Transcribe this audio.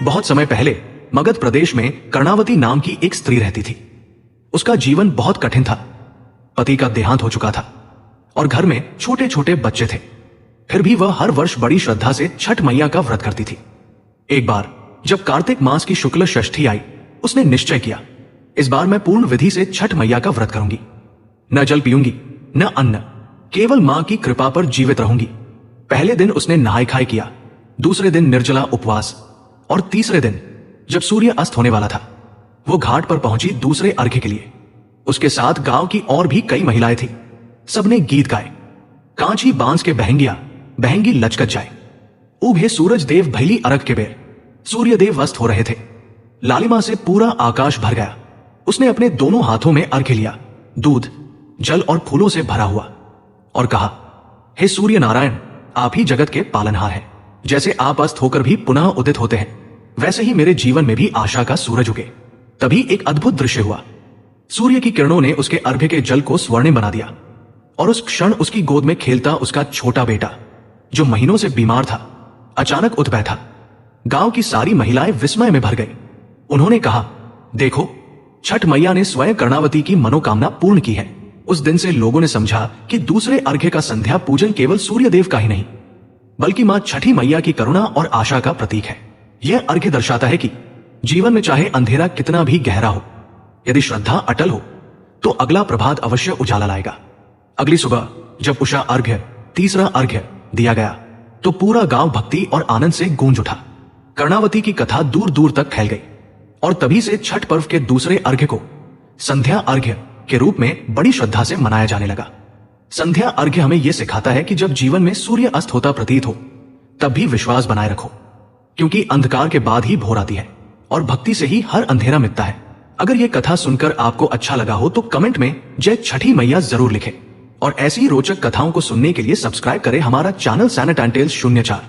बहुत समय पहले मगध प्रदेश में कर्णावती नाम की एक स्त्री रहती थी। उसका जीवन बहुत कठिन था। पति का देहांत हो चुका था और घर में छोटे छोटे बच्चे थे। फिर भी वह हर वर्ष बड़ी श्रद्धा से छठ मैया का व्रत करती थी। एक बार जब कार्तिक मास की शुक्ल षष्ठी आई, उसने निश्चय किया, इस बार मैं पूर्ण विधि से छठ मैया का व्रत करूंगी। न जल पीऊंगी, न अन्न, केवल मां की कृपा पर जीवित रहूंगी। पहले दिन उसने नहाय खाए किया, दूसरे दिन निर्जला उपवास और तीसरे दिन जब सूर्य अस्त होने वाला था, वो घाट पर पहुंची दूसरे अर्घ्य के लिए। उसके साथ गांव की और भी कई महिलाएं थी। सबने गीत गाए, कांची बांस के बहंगी लचकत जाए, उभे सूरज देव भैली अरग के बेर। सूर्य देव अस्त हो रहे थे। लालिमा से पूरा आकाश भर गया। उसने अपने दोनों हाथों में अर्घ्य लिया, दूध, जल और फूलों से भरा हुआ, और कहा, हे सूर्य नारायण, आप ही जगत के पालनहार हैं। जैसे आप अस्त होकर भी पुनः उदित होते हैं, वैसे ही मेरे जीवन में भी आशा का सूरज उगे। तभी एक अद्भुत दृश्य हुआ। सूर्य की किरणों ने उसके अर्घ्य के जल को स्वर्णिम बना दिया और उस क्षण उसकी गोद में खेलता उसका छोटा बेटा, जो महीनों से बीमार था, अचानक उठ बैठा। गांव की सारी महिलाएं विस्मय में भर गई। उन्होंने कहा, देखो, छठ मैया ने स्वयं कर्णावती की मनोकामना पूर्ण की है। उस दिन से लोगों ने समझा कि दूसरे अर्घ्य का संध्या पूजन केवल सूर्य देव का ही नहीं, बल्कि मां छठी मैया की करुणा और आशा का प्रतीक है। यह अर्घ्य दर्शाता है कि जीवन में चाहे अंधेरा कितना भी गहरा हो, यदि श्रद्धा अटल हो तो अगला प्रभात अवश्य उजाला लाएगा। अगली सुबह जब उषा अर्घ्य, तीसरा अर्घ्य दिया गया, तो पूरा गांव भक्ति और आनंद से गूंज उठा। कर्णावती की कथा दूर दूर तक फैल गई और तभी से छठ पर्व के दूसरे अर्घ्य को संध्या अर्घ्य के रूप में बड़ी श्रद्धा से मनाया जाने लगा। संध्या अर्घ्य हमें यह सिखाता है कि जब जीवन में सूर्य अस्त होता प्रतीत हो, तब भी विश्वास बनाए रखो, क्योंकि अंधकार के बाद ही भोर आती है और भक्ति से ही हर अंधेरा मिटता है। अगर यह कथा सुनकर आपको अच्छा लगा हो तो कमेंट में जय छठी मैया जरूर लिखें और ऐसी ही रोचक कथाओं को सुनने के लिए सब्सक्राइब करें हमारा चैनल सैनेट एंड टेल्स 04।